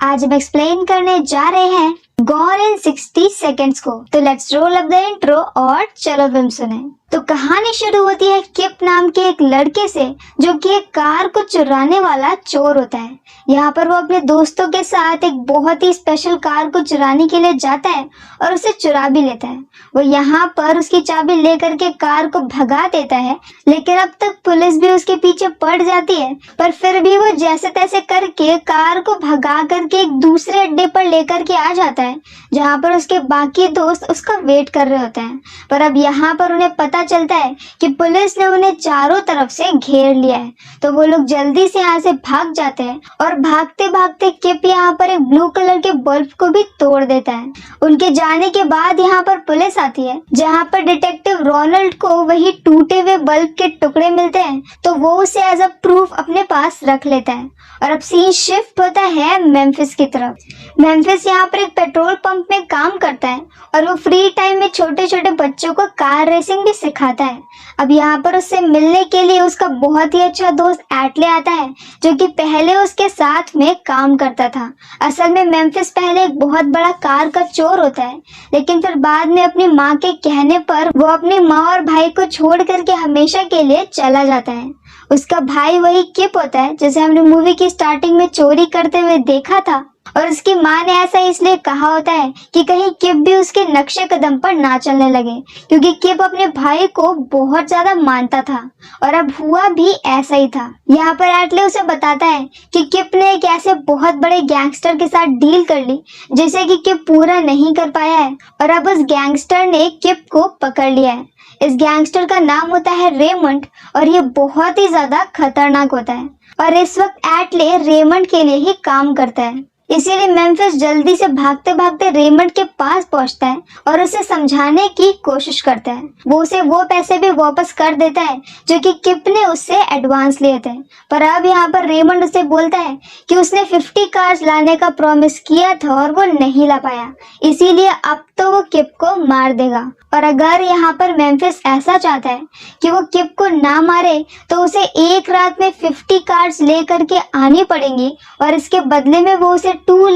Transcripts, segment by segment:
आज हम एक्सप्लेन करने जा रहे हैं गॉन इन 60 सेकेंड्स को। तो let's roll up the intro और चलो फिल्म सुने। तो कहानी शुरू होती है किप नाम के एक लड़के से जो कि एक कार को चुराने वाला चोर होता है। यहाँ पर वो अपने दोस्तों के साथ एक बहुत ही स्पेशल कार को चुराने के लिए जाता है और उसे चुरा भी लेता है। वो यहाँ पर उसकी चाबी लेकर के कार को भगा देता है, लेकिन अब तक पुलिस भी उसके पीछे पड़ जाती है, पर फिर भी वो जैसे तैसे करके कार को भगा करके एक दूसरे अड्डे पर लेकर के आ जाता है जहाँ पर उसके बाकी दोस्त उसका वेट कर रहे होते हैं। पर अब यहाँ पर उन्हें पता चलता है कि पुलिस ने उन्हें चारों तरफ से घेर लिया है। तो वो लोग जल्दी से यहाँ से भाग जाते हैं और भागते भागते किप यहाँ पर एक ब्लू कलर के बल्ब को भी तोड़ देता है। उनके जाने के बाद यहाँ पर पुलिस आती है जहाँ पर डिटेक्टिव रोनाल्ड को वही टूटे हुए बल्ब के टुकड़े मिलते हैं, तो वो उसे एज अ प्रूफ अपने पास रख लेता है। और अब सीन शिफ्ट होता है मेम्फिस की तरफ। मेम्फिस यहाँ पर एक पेट्रोल पंप में काम करता है और वो फ्री टाइम में छोटे छोटे बच्चों को कार रेसिंग भी सिखाता है। अब यहाँ पर उससे मिलने के लिए उसका बहुत ही अच्छा दोस्त एटले आता है जो कि पहले उसके साथ में काम करता था। असल में मेम्फिस पहले एक बहुत बड़ा कार का चोर होता है, लेकिन फिर बाद में अपनी माँ के कहने पर वो अपनी माँ और भाई को छोड़ करके हमेशा के लिए चला जाता है। उसका भाई वही किप होता है जिसे हमने मूवी की स्टार्टिंग में चोरी करते हुए देखा था, और उसकी माँ ने ऐसा इसलिए कहा होता है कि कहीं किप भी उसके नक्शे कदम पर ना चलने लगे, क्योंकि किप अपने भाई को बहुत ज्यादा मानता था। और अब हुआ भी ऐसा ही था। यहाँ पर एटले उसे बताता है कि किप ने एक ऐसे बहुत बड़े गैंगस्टर के साथ डील कर ली जिसे कि किप पूरा नहीं कर पाया है, और अब उस गैंगस्टर ने किप को पकड़ लिया है। इस गैंगस्टर का नाम होता है रेमंड और ये बहुत ही ज्यादा खतरनाक होता है, और इस वक्त एटले रेमंड के लिए ही काम करता है। इसीलिए मेम्फिस जल्दी से भागते भागते रेमंड के पास पहुंचता है और उसे समझाने की कोशिश करता है। वो उसे वो पैसे भी वापस कर देता है जो कि किप ने उससे एडवांस लिए थे। पर अब यहाँ पर रेमंड उसे बोलता है कि उसने 50 कार्स लाने का प्रॉमिस किया था और वो नहीं ला पाया, इसीलिए अब तो वो किप को मार देगा। और अगर यहाँ पर मेम्फिस ऐसा चाहता है कि वो किप को ना मारे तो उसे एक रात में 50 कार्स ले करके आनी पड़ेंगी, और इसके बदले में वो उसे $2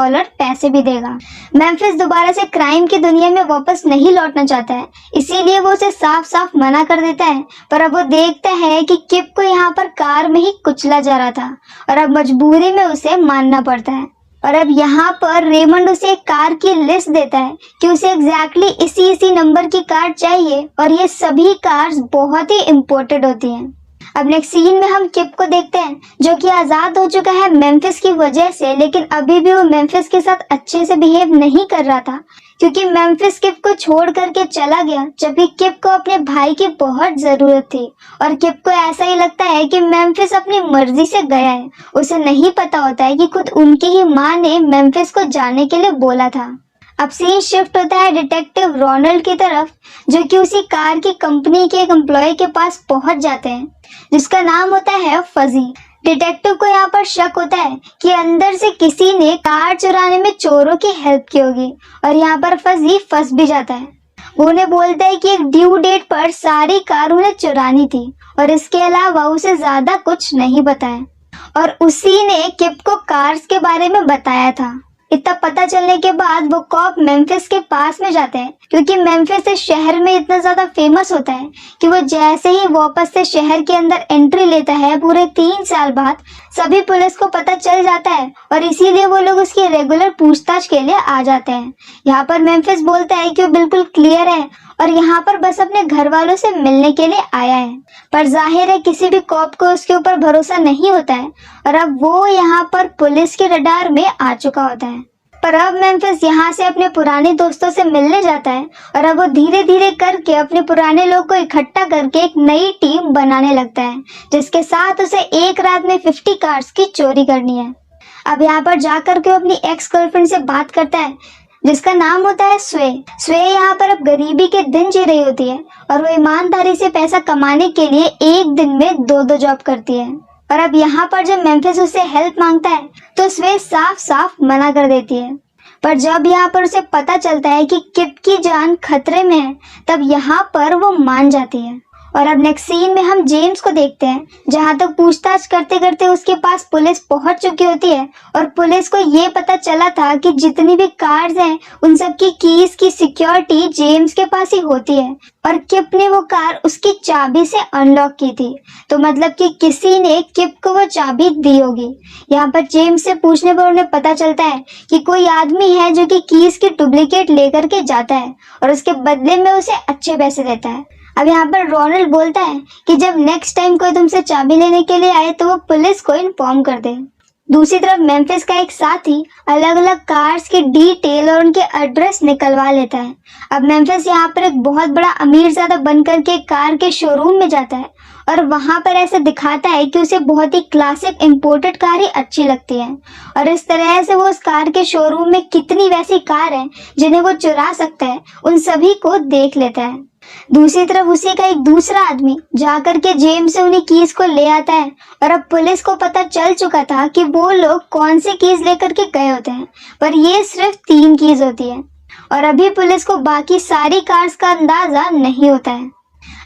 लाख पैसे भी देगा। मेम्फिस दोबारा से क्राइम की दुनिया में वापस नहीं लौटना चाहता है, इसीलिए वो उसे साफ साफ मना कर देता है। पर अब वो देखता है कि किप को यहाँ पर कार में ही कुचला जा रहा था और अब मजबूरी में उसे मानना पड़ता है। और अब यहाँ पर रेमंड उसे एक कार की लिस्ट देता है कि उसे एग्जैक्टली इसी नंबर की कार चाहिए, और ये सभी कार्स बहुत ही इम्पोर्टेड होती हैं। अब नेक्स्ट सीन में हम किप को देखते हैं जो कि आजाद हो चुका है मेम्फिस की वजह से, लेकिन अभी भी वो मेम्फिस के साथ अच्छे से बिहेव नहीं कर रहा था क्योंकि मेम्फिस किप को छोड़ करके चला गया, जबकि किप को अपने भाई की बहुत जरूरत थी। और किप को ऐसा ही लगता है कि मेम्फिस अपनी मर्जी से गया है। उसे नहीं पता होता है कि खुद उनकी ही माँ ने मेम्फिस को जाने के लिए बोला था। अब सीन शिफ्ट होता है डिटेक्टिव रोनाल्ड की तरफ जो कि उसी कार की कंपनी के एक एम्प्लॉय के पास पहुंच जाते हैं जिसका नाम होता है फजी। डिटेक्टिव को यहाँ पर शक होता है कि अंदर से किसी ने कार चुराने में चोरों की हेल्प की होगी, और यहाँ पर फजी फंस भी जाता है। वो उन्हें बोलता है कि एक ड्यू डेट पर सारी कार उन्हें चुरानी थी और इसके अलावा उसे ज्यादा कुछ नहीं बताया, और उसी ने किप को कार्स के बारे में बताया था। इतना पता चलने के बाद वो कॉप मेम्फिस के पास में जाते हैं क्योंकि मेम्फिस इस शहर में इतना ज्यादा फेमस होता है कि वो जैसे ही वापस से शहर के अंदर एंट्री लेता है पूरे 3 साल बाद सभी पुलिस को पता चल जाता है, और इसीलिए वो लोग उसकी रेगुलर पूछताछ के लिए आ जाते हैं। यहाँ पर मेम्फिस बोलता है कि वो बिल्कुल क्लियर है और यहाँ पर बस अपने घर वालों से मिलने के लिए आया है, पर जाहिर है किसी भी कॉप को उसके ऊपर भरोसा नहीं होता है, और अब वो यहाँ पर पुलिस के रडार में आ चुका होता है। पर अब मेम्फिस यहाँ से अपने पुराने दोस्तों से मिलने जाता है और अब वो धीरे धीरे करके अपने पुराने लोग को इकट्ठा करके एक नई टीम बनाने लगता है जिसके साथ उसे एक रात में 50 कार्स की चोरी करनी है। अब यहाँ पर जाकर के अपनी एक्स गर्लफ्रेंड से बात करता है जिसका नाम होता है स्वे। स्वे यहाँ पर अब गरीबी के दिन जी रही होती है और वो ईमानदारी से पैसा कमाने के लिए एक दिन में 2 जॉब करती है। और अब यहाँ पर जब मेम्फिस उससे हेल्प मांगता है तो स्वे साफ साफ मना कर देती है। पर जब यहाँ पर उसे पता चलता है कि किप की जान खतरे में है तब यहाँ पर वो मान जाती है और अब नेक्स्ट सीन में हम जेम्स को देखते हैं, जहां तक पूछताछ करते करते उसके पास पुलिस पहुंच चुकी होती है और पुलिस को ये पता चला था कि जितनी भी कार्स हैं उन सब की कीज की सिक्योरिटी जेम्स के पास ही होती है और किप ने वो कार उसकी चाबी से अनलॉक की थी। तो मतलब कि किसी ने किप को वो चाबी दी होगी। यहाँ पर जेम्स से पूछने पर उन्हें पता चलता है कि कोई आदमी है जो कि कीज की डुप्लीकेट लेकर के जाता है और उसके बदले में उसे अच्छे पैसे देता है। अब यहाँ पर रोनाल्ड बोलता है कि जब नेक्स्ट टाइम कोई तुमसे चाबी लेने के लिए आए तो वो पुलिस को इन्फॉर्म कर दे। दूसरी तरफ मेम्फिस का एक साथी अलग अलग कार्स की डिटेल और उनके एड्रेस निकलवा लेता है। अब मेम्फिस यहाँ पर एक बहुत बड़ा अमीरजादा बन करके कार के शोरूम में जाता है और वहां पर ऐसे दिखाता है कि उसे बहुत ही क्लासिक इंपोर्टेड कार ही अच्छी लगती है और इस तरह से वो उस कार के शोरूम में कितनी वैसी कार है जिन्हें वो चुरा सकता है उन सभी को देख लेता है। दूसरी तरफ उसी का एक दूसरा आदमी जाकर के जेम्स से उन्हीं कीज को ले आता है और अब पुलिस को पता चल चुका था कि वो लोग कौन सी कीज लेकर के गए होते हैं, पर ये सिर्फ 3 कीज होती है और अभी पुलिस को बाकी सारी कार्स का अंदाजा नहीं होता है।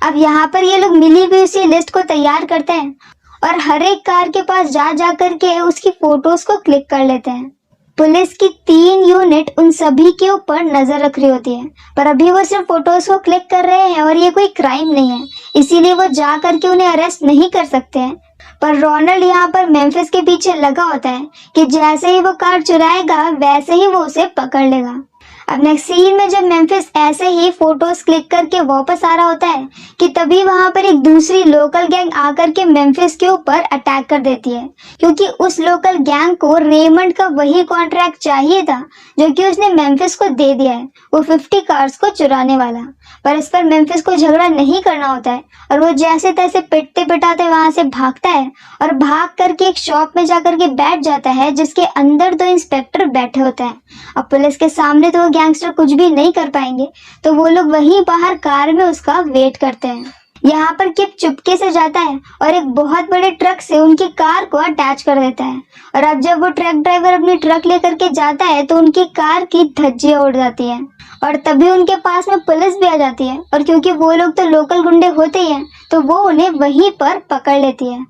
अब यहाँ पर ये लोग मिली हुई उसी लिस्ट को तैयार करते हैं और हर एक कार के पास जा करके उसकी फोटोज को क्लिक कर लेते हैं। पुलिस की 3 यूनिट उन सभी के ऊपर नजर रख रही होती है, पर अभी वो सिर्फ फोटोज को क्लिक कर रहे हैं और ये कोई क्राइम नहीं है, इसीलिए वो जा करके उन्हें अरेस्ट नहीं कर सकते हैं। पर रोनाल्ड यहाँ पर मेम्फिस के पीछे लगा होता है कि जैसे ही वो कार चुराएगा वैसे ही वो उसे पकड़ लेगा। अब नेक्स्ट सीन में जब मेम्फिस ऐसे ही फोटोज क्लिक करके वापस आ रहा होता है कि तभी वहां पर एक दूसरी लोकल गैंग आकर के मेम्फिस के ऊपर अटैक कर देती है, क्योंकि उस लोकल गैंग को रेमंड का वही कॉन्ट्रैक्ट चाहिए था जो कि उसने मेम्फिस को दे दिया है, वो 50 कार्स को चुराने वाला। पर इस पर मेम्फिस को झगड़ा नहीं करना होता है और वो जैसे तैसे पिटते पिटाते वहां से भागता है और भाग करके एक शॉप में जाकर के बैठ जाता है जिसके अंदर 2 इंस्पेक्टर बैठे होते हैं। अब पुलिस के सामने तो वो गैंगस्टर कुछ भी नहीं कर पाएंगे, तो वो लोग वहीं बाहर कार में उसका वेट करते हैं। यहाँ पर किप चुपके से जाता है और एक बहुत बड़े ट्रक से उनकी कार को अटैच कर देता है और अब जब वो ट्रक ड्राइवर अपनी ट्रक लेकर के जाता है तो उनकी कार की धज्जियां उड़ जाती है और तभी उनके पास में पुलिस भी आ जाती है और क्योंकि वो लोग तो लोकल गुंडे होते ही हैं तो वो उन्हें वहीं पर पकड़ लेती है।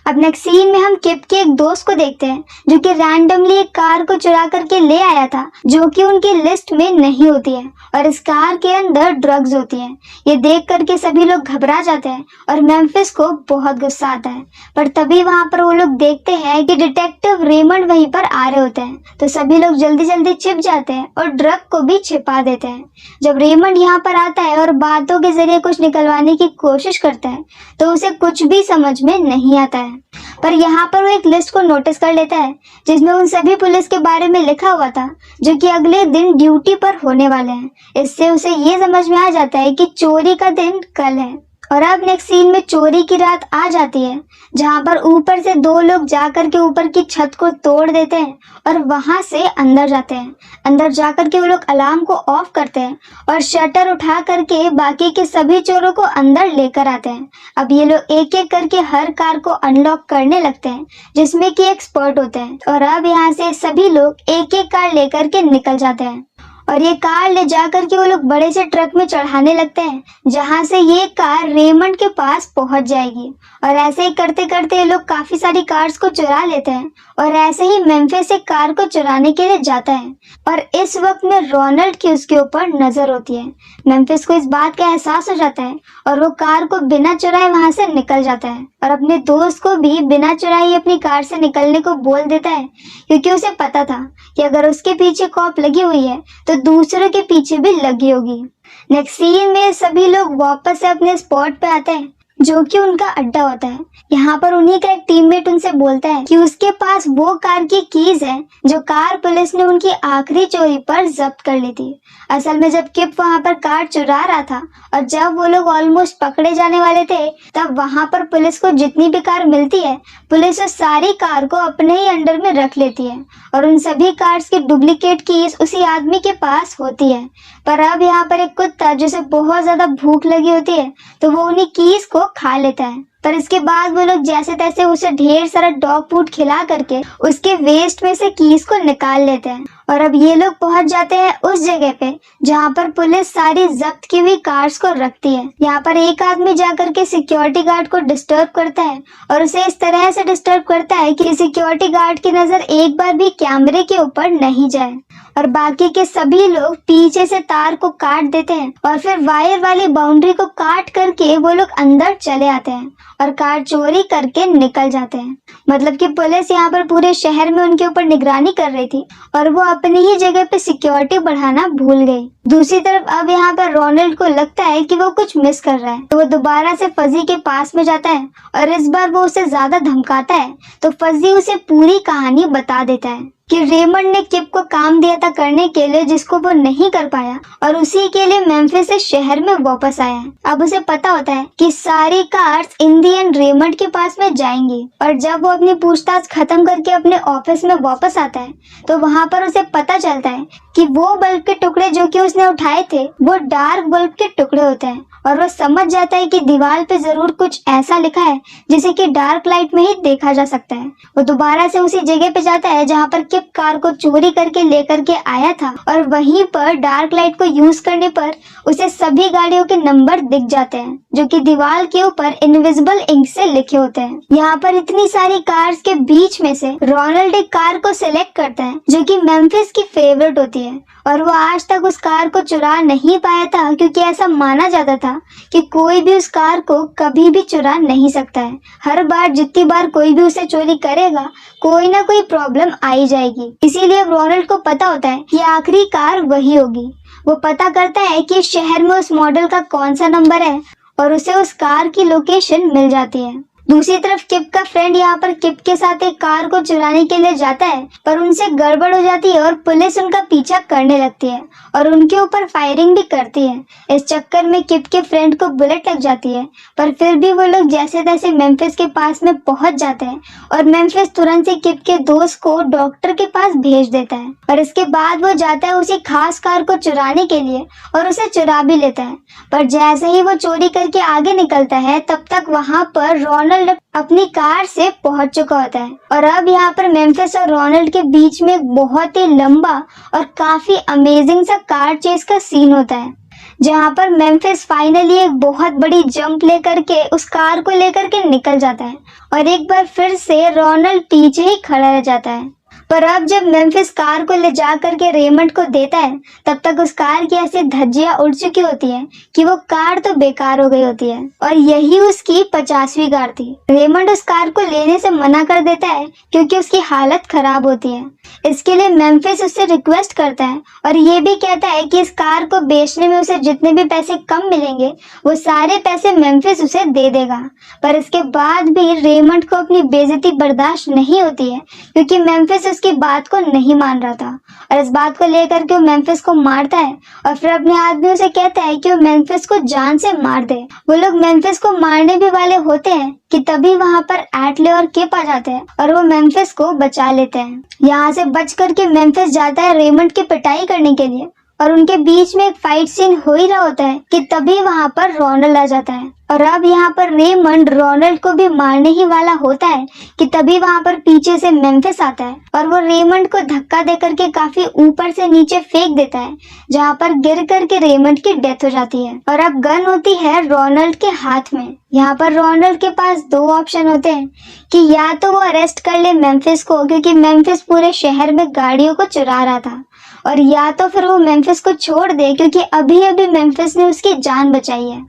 अब नेक्स्ट सीन में हम किप के एक दोस्त को देखते हैं जो कि रैंडमली एक कार को चुरा करके ले आया था जो कि उनकी लिस्ट में नहीं होती है और इस कार के अंदर ड्रग्स होती है। ये देख करके सभी लोग घबरा जाते हैं और मेम्फिस को बहुत गुस्सा आता है, पर तभी वहां पर वो लोग देखते हैं कि डिटेक्टिव रेमंड वहीं पर आ रहे होते हैं, तो सभी लोग जल्दी जल्दी छिप जाते हैं और ड्रग को भी छिपा देते हैं। जब रेमंड यहाँ पर आता है और बातों के जरिए कुछ निकलवाने की कोशिश करता है तो उसे कुछ भी समझ में नहीं आता है, पर यहाँ पर वो एक लिस्ट को नोटिस कर लेता है जिसमें उन सभी पुलिस के बारे में लिखा हुआ था जो कि अगले दिन ड्यूटी पर होने वाले हैं। इससे उसे ये समझ में आ जाता है कि चोरी का दिन कल है। और अब नेक्स्ट सीन में चोरी की रात आ जाती है जहां पर ऊपर से 2 लोग जाकर के ऊपर की छत को तोड़ देते हैं और वहां से अंदर जाते हैं। अंदर जाकर के वो लोग अलार्म को ऑफ करते हैं और शटर उठा करके बाकी के सभी चोरों को अंदर लेकर आते हैं। अब ये लोग एक एक करके हर कार को अनलॉक करने लगते हैं जिसमें कि एक्सपर्ट होते हैं और अब यहाँ से सभी लोग एक एक कार लेकर के निकल जाते हैं और ये कार ले जाकर के वो लोग बड़े से ट्रक में चढ़ाने लगते हैं जहां से ये कार रेमंड के पास पहुंच जाएगी। और ऐसे ही करते करते ये लोग काफी सारी कार्स को चुरा लेते हैं और ऐसे ही मेम्फिस एक कार को चुराने के लिए जाता है और इस वक्त में रोनाल्ड की उसके ऊपर नजर होती है। मेम्फिस को इस बात का एहसास हो जाता है और वो कार को बिना चुराए वहां से निकल जाता है और अपने दोस्त को भी बिना चुराए अपनी कार से निकलने को बोल देता है, क्योंकि उसे पता था कि अगर उसके पीछे कॉप लगी हुई है तो दूसरों के पीछे भी लगी होगी। नेक्स्ट सीन में सभी लोग वापस से अपने स्पॉट पे आते हैं जो कि उनका अड्डा होता है। यहाँ पर उन्हीं का एक टीममेट उनसे बोलता है कि उसके पास वो कार की कीज है जो कार पुलिस ने उनकी आखिरी चोरी पर जब्त कर ली थी। असल में जब किप वहाँ पर कार चुरा रहा था और जब वो लोग ऑलमोस्ट पकड़े जाने वाले थे तब वहाँ पर पुलिस को जितनी भी कार मिलती है पुलिस उस सारी कार को अपने ही अंडर में रख लेती है और उन सभी कार्स की डुप्लीकेट कीज उसी आदमी के पास होती है। पर अब यहाँ पर एक कुत्ता जिसे बहुत ज्यादा भूख लगी होती है तो वो उन्हीं कीज को खा लेता है। पर इसके बाद वो लोग जैसे तैसे उसे ढेर सारा डॉग फूड खिला करके उसके वेस्ट में से कीज को निकाल लेते हैं। और अब ये लोग पहुंच जाते हैं उस जगह पे जहाँ पर पुलिस सारी जब्त की हुई कार्स को रखती है। यहाँ पर एक आदमी जाकर के सिक्योरिटी गार्ड को डिस्टर्ब करता है और उसे इस तरह से डिस्टर्ब करता है कि सिक्योरिटी गार्ड की नजर एक बार भी कैमरे के ऊपर नहीं जाए। और बाकी के सभी लोग पीछे से तार को काट देते हैं और फिर वायर वाली बाउंड्री को काट करके वो लोग अंदर चले आते हैं और कार चोरी करके निकल जाते हैं। मतलब कि पुलिस यहाँ पर पूरे शहर में उनके ऊपर निगरानी कर रही थी और वो अपनी ही जगह पे सिक्योरिटी बढ़ाना भूल गई। दूसरी तरफ अब यहाँ पर रोनाल्ड को लगता है कि वो कुछ मिस कर रहा है, तो वो दोबारा से फजी के पास में जाता है और इस बार वो उसे ज्यादा धमकाता है। तो फजी उसे पूरी कहानी बता देता है कि रेमंड ने किप को काम दिया था करने के लिए जिसको वो नहीं कर पाया और उसी के लिए मेम्फिस से शहर में वापस आया है। अब उसे पता होता है कि सारी cars in the and Raymond के पास में जाएंगी और जब वो अपनी पूछताछ खत्म करके अपने ऑफिस में वापस आता है तो वहाँ पर उसे पता चलता है कि वो बल्ब के टुकड़े जो कि उसने उठाए थे वो डार्क बल्ब के टुकड़े होते हैं और वो समझ जाता है कि दीवार पे जरूर कुछ ऐसा लिखा है जिसे कि डार्क लाइट में ही देखा जा सकता है। वो दोबारा से उसी जगह पे जाता है जहाँ पर किप कार को चोरी करके लेकर के आया था और वहीं पर डार्क लाइट को यूज करने पर उसे सभी गाड़ियों के नंबर दिख जाते हैं जो कि दीवार के ऊपर इनविजिबल इंक से लिखे होते हैं। यहाँ पर इतनी सारी कार्स के बीच में से रोनाल्ड एक कार को सिलेक्ट करता है जो कि मेम्फिस की फेवरेट होती है और वो आज तक उस कार को चुरा नहीं पाया था क्योंकि ऐसा माना जाता था कि कोई भी उस कार को कभी भी चुरा नहीं सकता है। हर बार जितनी बार कोई भी उसे चोरी करेगा कोई ना कोई प्रॉब्लम आ ही जाएगी। इसीलिए रोनाल्ड को पता होता है कि आखिरी कार वही होगी। वो पता करता है कि शहर में उस मॉडल का कौन सा नंबर है और उसे उस कार की लोकेशन मिल जाती है। दूसरी तरफ किप का फ्रेंड यहाँ पर किप के साथ एक कार को चुराने के लिए जाता है पर उनसे गड़बड़ हो जाती है और पुलिस उनका पीछा करने लगती है और उनके ऊपर फायरिंग भी करती है। इस चक्कर में किप के फ्रेंड को बुलेट लग जाती है पर फिर भी वो लोग जैसे तैसे मेम्फिस के पास में पहुंच जाते हैं और मेम्फिस तुरंत से किप के दोस्त को डॉक्टर के पास भेज देता है और इसके बाद वो जाता है उसी खास कार को चुराने के लिए और उसे चुरा भी लेता है। पर जैसे ही वो चोरी करके आगे निकलता है तब तक वहाँ पर रोनाल्ड अपनी कार से पहुंच चुका होता है और अब यहाँ पर मेम्फिस और रोनाल्ड के बीच में एक बहुत ही लंबा और काफी अमेजिंग सा कार चेस का सीन होता है जहाँ पर मेम्फिस फाइनली एक बहुत बड़ी जंप लेकर के उस कार को लेकर के निकल जाता है और एक बार फिर से रोनाल्ड पीछे ही खड़ा रह जाता है। पर अब जब मेम्फिस कार को ले जा करके रेमंड को देता है तब तक उस कार की ऐसी धज्जियां उड़ चुकी होती है कि वो कार तो बेकार हो गई होती है और यही उसकी 50वीं कार थी। रेमंड उस कार को लेने से मना कर देता है क्योंकि उसकी हालत खराब होती है। इसके लिए मेम्फिस उससे रिक्वेस्ट करता है और ये भी कहता है कि इस कार को बेचने में उसे जितने भी पैसे कम मिलेंगे वो सारे पैसे मेम्फिस उसे दे देगा। पर इसके बाद भी रेमंड को अपनी बेइज्जती बर्दाश्त नहीं होती है क्योंकि मेम्फिस उसकी बात को नहीं मान रहा था और इस बात को लेकर के वो मेम्फिस को मारता है और फिर अपने आदमियों से कहता है कि वो मेम्फिस को जान से मार दे। वो लोग मेम्फिस को मारने भी वाले होते हैं कि तभी वहाँ पर एटले और किप आ जाते हैं और वो मेम्फिस को बचा लेते हैं। यहाँ से बच करके मेम्फिस जाता है रेमंड की पिटाई करने के लिए और उनके बीच में एक फाइट सीन हो ही रहा होता है कि तभी वहाँ पर रोनाल्ड आ जाता है और अब यहाँ पर रेमंड रोनाल्ड को भी मारने ही वाला होता है कि तभी वहाँ पर पीछे से मेम्फिस आता है और वो रेमंड को धक्का दे करके काफी ऊपर से नीचे फेंक देता है जहाँ पर गिर करके रेमंड की डेथ हो जाती है और अब गन होती है रोनाल्ड के हाथ में। यहाँ पर रोनाल्ड के पास दो ऑप्शन होते हैं कि या तो वो अरेस्ट कर ले मेम्फिस को क्योंकि मेम्फिस पूरे शहर में गाड़ियों को चुरा रहा था और या तो फिर वो मेम्फिस को छोड़ दे क्योंकि अभी अभी मेम्फिस ने उसकी जान बचाई है।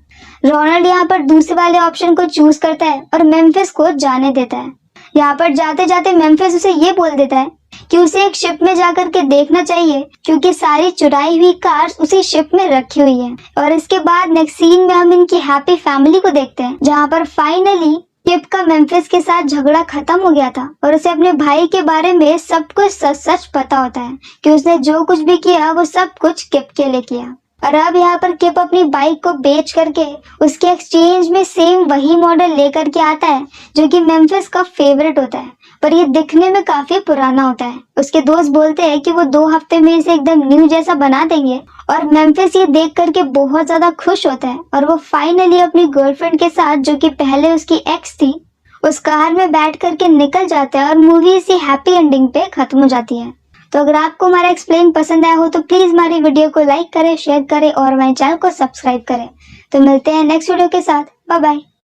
रोनाल्ड यहाँ पर दूसरे वाले ऑप्शन को चूज करता है और मेम्फिस को जाने देता है। यहाँ पर जाते जाते मेम्फिस उसे ये बोल देता है कि उसे एक शिप में जाकर के देखना चाहिए क्योंकि सारी चुराई हुई कार्स उसी शिप में रखी हुई है। और इसके बाद नेक्स्ट सीन में हम इनकी हैप्पी फैमिली को देखते हैं जहाँ पर फाइनली किप का मेम्फिस के साथ झगड़ा खत्म हो गया था और उसे अपने भाई के बारे में सब कुछ सच सच पता होता है कि उसने जो कुछ भी किया वो सब कुछ किप के लिए किया। और अब यहाँ पर किप अपनी बाइक को बेच करके उसके एक्सचेंज में सेम वही मॉडल लेकर के आता है जो कि मेम्फिस का फेवरेट होता है पर ये दिखने में काफी पुराना होता है। उसके दोस्त बोलते हैं कि वो 2 हफ्ते में इसे एकदम न्यू जैसा बना देंगे और मेम्फिस ये देख करके बहुत ज्यादा खुश होता है और वो फाइनली अपनी गर्लफ्रेंड के साथ, जो कि पहले उसकी एक्स थी, उस कार में बैठ करके निकल जाता है और मूवी इसी हैप्पी एंडिंग पे खत्म हो जाती है। तो अगर आपको हमारा एक्सप्लेन पसंद आया हो तो प्लीज हमारी वीडियो को लाइक करें, शेयर करें और हमारे चैनल को सब्सक्राइब करें। तो मिलते हैं नेक्स्ट वीडियो के साथ। Bye bye.